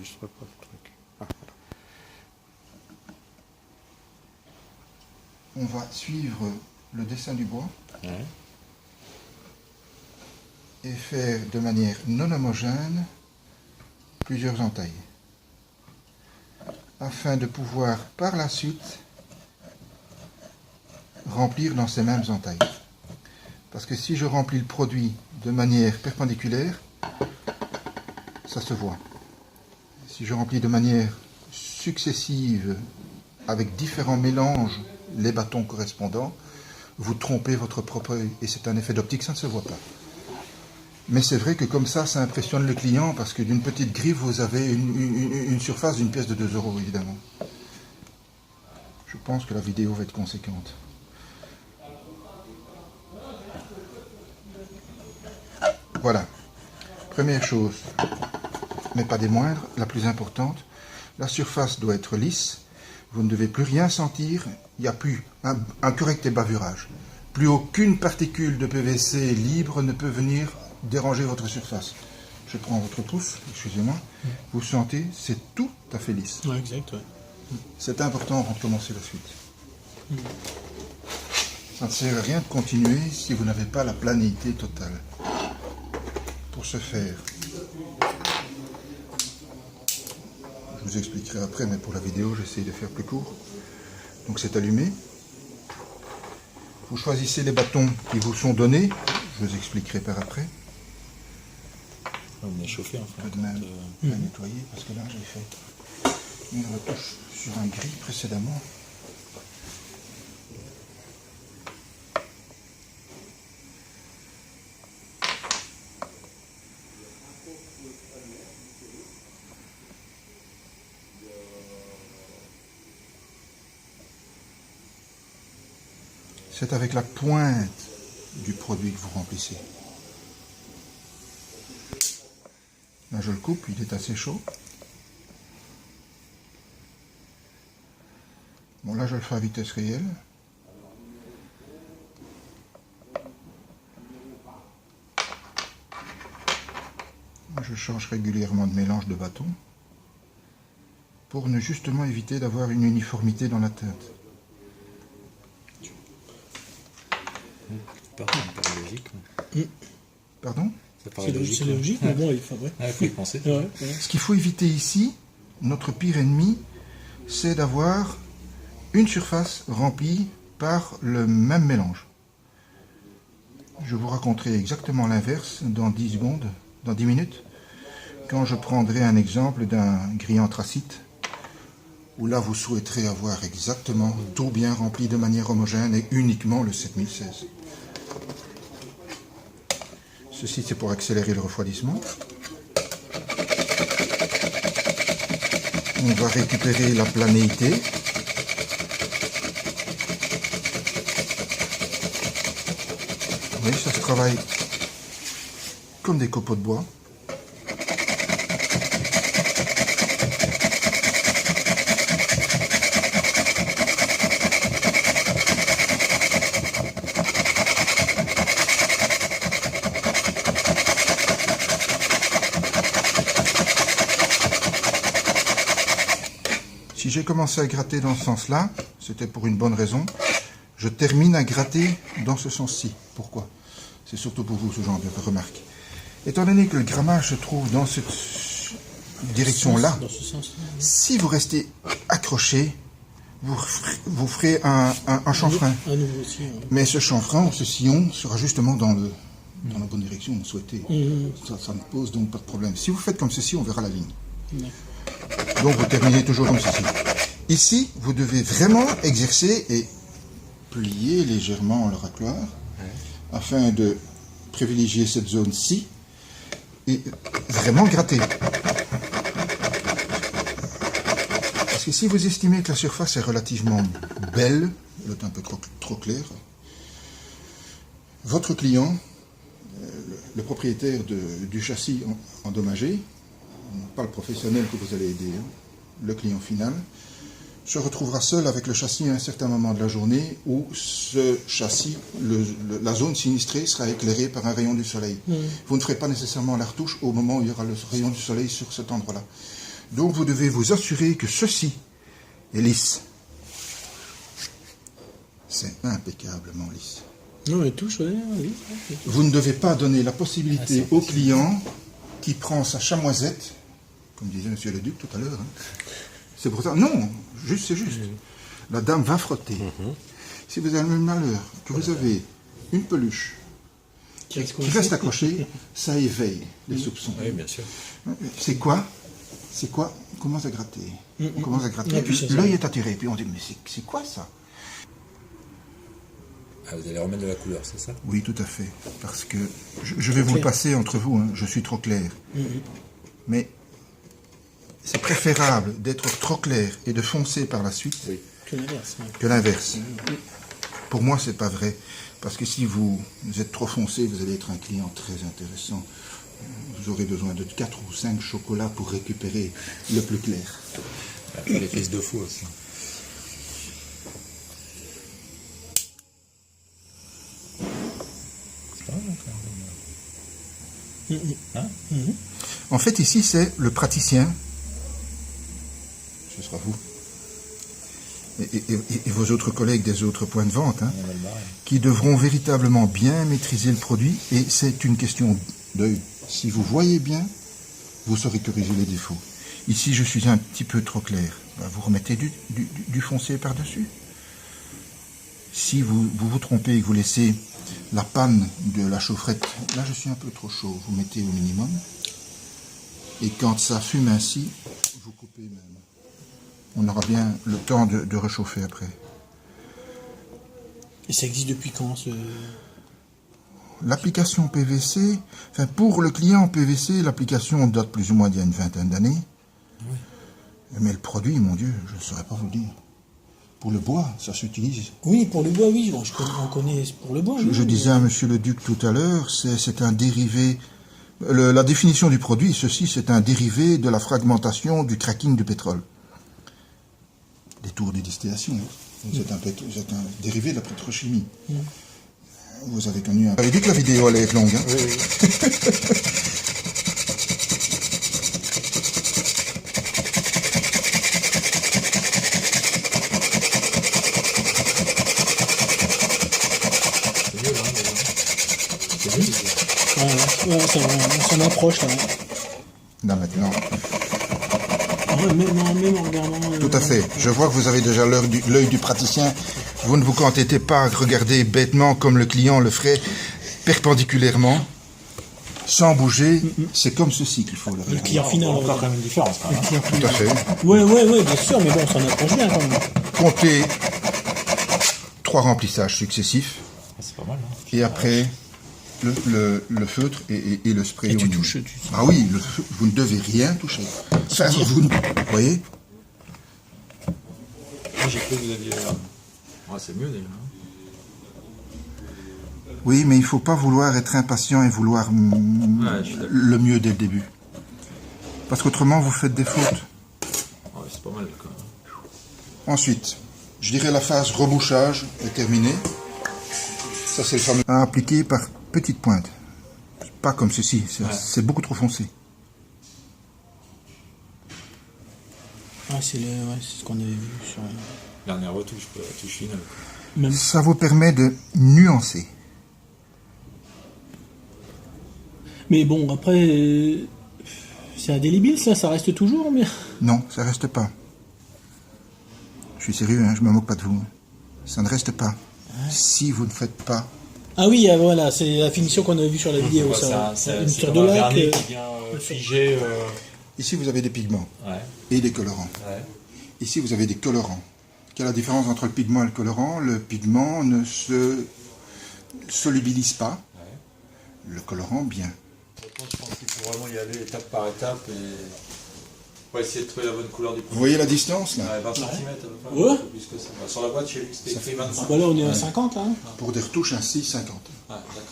n'enregistrerai pas le truc. Ah, On va suivre le dessin du bois voilà. Ouais. et faire de manière non homogène plusieurs entailles, afin de pouvoir par la suite remplir dans ces mêmes entailles. Parce que si je remplis le produit de manière perpendiculaire, ça se voit. Si je remplis de manière successive avec différents mélanges les bâtons correspondants, vous trompez votre propre œil et c'est un effet d'optique, ça ne se voit pas. Mais c'est vrai que comme ça impressionne le client parce que d'une petite griffe, vous avez une surface d'une pièce de 2 € évidemment. Je pense que la vidéo va être conséquente. Voilà. Première chose, mais pas des moindres, la plus importante, la surface doit être lisse. Vous ne devez plus rien sentir. Il n'y a plus un correct ébavurage. Plus aucune particule de PVC libre ne peut venir déranger votre surface. Je prends votre pouce, excusez-moi. Vous sentez, c'est tout à fait lisse. Ouais, exact, ouais. C'est important avant de commencer la suite. Ça ne sert à rien de continuer si vous n'avez pas la planéité totale. Pour ce faire, je vous expliquerai après, mais pour la vidéo, j'essaie de faire plus court. Donc c'est allumé. Vous choisissez les bâtons qui vous sont donnés. Je vous expliquerai par après. On est chauffé en Un fait. peu de même à nettoyer, parce que là j'ai fait une retouche sur un gris précédemment. C'est avec la pointe du produit que vous remplissez. Là je le coupe, il est assez chaud. Bon là je le fais à vitesse réelle. Je change régulièrement de mélange de bâtons pour ne justement éviter d'avoir une uniformité dans la teinte. Ça paraît logique. Pardon ? Ça paraît logique. C'est logique, mais bon, il faut... Ouais. Il faut y penser. Ouais, ouais. Ce qu'il faut éviter ici, notre pire ennemi, c'est d'avoir une surface remplie par le même mélange. Je vous raconterai exactement l'inverse dans 10 secondes, dans 10 minutes, quand je prendrai un exemple d'un gris anthracite, où là vous souhaiterez avoir exactement tout bien rempli de manière homogène et uniquement le 7016. Ceci c'est pour accélérer le refroidissement. On va récupérer la planéité. Oui, ça se travaille comme des copeaux de bois. Si j'ai commencé à gratter dans ce sens-là, c'était pour une bonne raison. Je termine à gratter dans ce sens-ci. Pourquoi? C'est surtout pour vous ce genre de remarque. Étant donné que le grammage se trouve dans cette direction-là, Dans ce sens-là. si vous restez accroché, vous ferez un chanfrein. Un nouveau aussi. Ouais. Mais ce chanfrein ou ce sillon sera justement dans la bonne direction que vous souhaitez. Ça ne pose donc pas de problème. Si vous faites comme ceci, on verra la ligne. Donc vous terminez toujours comme ceci. Ici, vous devez vraiment exercer et plier légèrement le racloir afin de privilégier cette zone-ci et vraiment gratter. Parce que si vous estimez que la surface est relativement belle, elle est un peu trop claire, votre client, le propriétaire du châssis endommagé, pas le professionnel que vous allez aider, le client final, se retrouvera seul avec le châssis à un certain moment de la journée où ce châssis, la zone sinistrée sera éclairée par un rayon du soleil. Vous ne ferez pas nécessairement la retouche au moment où il y aura le rayon du soleil sur cet endroit-là. Donc vous devez vous assurer que ceci est lisse. C'est impeccablement lisse. Non, mais touche, ouais, oui. Vous ne devez pas donner la possibilité Ah, au client qui prend sa chamoisette, comme disait Monsieur le Duc tout à l'heure. Hein. C'est pour ça. Non, c'est juste. La dame va frotter. Si vous avez le malheur que vous avez une peluche qui reste accrochée, ça éveille les soupçons. Oui, bien sûr. C'est quoi? C'est quoi? On commence à gratter. On commence à gratter. Ah, puis ça, L'œil est attiré. Puis on dit, mais c'est quoi ça? Ah, vous allez remettre de la couleur, c'est ça? Oui, tout à fait. Parce que je vais vous le passer entre vous. Hein, je suis trop clair. Mais c'est préférable d'être trop clair et de foncer par la suite Que l'inverse. Ouais. que l'inverse. Pour moi, c'est pas vrai. Parce que si vous êtes trop foncé, vous allez être un client très intéressant. Vous aurez besoin de 4 ou 5 chocolats pour récupérer le plus clair. Les fils de fou aussi. C'est pas mal, quand même. En fait, ici, c'est le praticien. Ce sera vous. Et vos autres collègues des autres points de vente, hein, qui devront véritablement bien maîtriser le produit. Et c'est une question d'œil. Si vous voyez bien, vous saurez corriger les défauts. Ici, je suis un petit peu trop clair. Ben, vous remettez du foncé par-dessus. Si vous vous trompez et que vous laissez la panne de la chaufferette, là je suis un peu trop chaud, vous mettez au minimum. Et quand ça fume ainsi, vous coupez même. On aura bien le temps de réchauffer après. Et ça existe depuis quand ce... L'application PVC, enfin pour le client PVC, l'application date plus ou moins d'il y a une vingtaine d'années. Oui. Mais le produit, mon Dieu, je ne saurais pas vous le dire. Pour le bois, ça s'utilise. Oui, pour le bois, oui. Bon, on connaît pour le bois. Je disais à Monsieur le Duc tout à l'heure, c'est un dérivé. La définition du produit, ceci, c'est un dérivé de la fragmentation du cracking du pétrole. Des tours de distillation. Vous êtes un dérivé de la pétrochimie. Vous avez connu un... Vous avez dit que la vidéo allait être longue. Hein, Oui, oui. C'est mieux, là. C'est mieux. Ouais, on s'en approche, là. Là, maintenant. Ouais, même en regardant... Tout à fait. Je vois que vous avez déjà l'œil du praticien. Vous ne vous contentez pas à regarder bêtement comme le client le ferait, perpendiculairement, sans bouger. C'est comme ceci qu'il faut le Le regarder. client final. On voit quand même une différence, quand même. Tout à fait. Ouais, bien sûr, mais bon, on s'en approche bien, quand même. Comptez 3 remplissages successifs. Ah, c'est pas mal, hein. Et après, le feutre et le spray. Et au tu milieu. touches, Ah oui, vous ne devez rien toucher. Ça, vous voyez? Moi, j'ai cru que vous aviez... Ouais, c'est mieux, déjà. hein. Oui, mais il ne faut pas vouloir être impatient et vouloir Ouais, je suis d'accord. le mieux dès le début. Parce qu'autrement, vous faites des fautes. Ouais, c'est pas mal, quand même. Ensuite, je dirais la phase rebouchage est terminée. Ça, c'est le fameux... À appliquer par petites pointes. Pas comme ceci, c'est beaucoup trop foncé. Ah, c'est ce qu'on avait vu sur... Dernière retouche, quoi, la touche finale. Même... Ça vous permet de nuancer. Mais bon, après... c'est indélébile, ça reste toujours, mais... Non, ça reste pas. Je suis sérieux, hein, je me moque pas de vous. Ça ne reste pas. Si vous ne faites pas... Ah oui, voilà, c'est la finition qu'on avait vue sur la vidéo, ça. Une sorte de lac... qui vient figé. Ici, vous avez des pigments Ouais, et des colorants. ouais. Ici, vous avez des colorants. Quelle est la différence entre le pigment et le colorant? Le pigment ne se solubilise pas. Ouais. Le colorant, bien. Maintenant, je pense qu'il faut vraiment y aller étape par étape et pour essayer de trouver la bonne couleur du Vous produit. voyez la distance, là? Ouais, 20 cm, Ouais. un peu plus que ça. Bah, sur la boîte, chez lui, c'était écrit 25. Ah bah là, on est à 50, là. Hein. Pour des retouches ainsi, 50. Ouais, d'accord.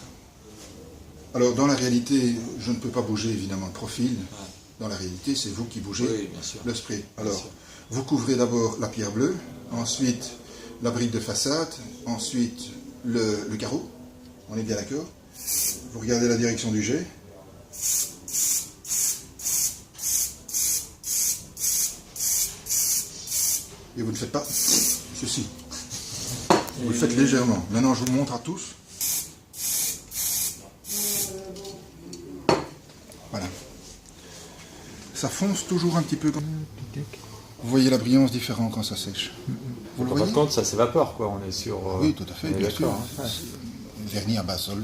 Alors, dans la réalité, je ne peux pas bouger, évidemment, le profil. Dans la réalité, c'est vous qui bougez Oui, bien sûr. le spray. Bien Alors, sûr. vous couvrez d'abord la pierre bleue, ensuite la brique de façade, ensuite le carreau. On est bien d'accord? Vous regardez la direction du jet. Et vous ne faites pas ceci. Vous le faites légèrement. Maintenant, je vous montre à tous. Voilà. Ça fonce toujours un petit peu. Vous voyez la brillance différente quand ça sèche. Vous le En fin voyez? de compte, ça s'évapore, quoi. On est sur. Oui, tout à fait, on est bien sûr. d'accord, hein. Vernis à bas sol.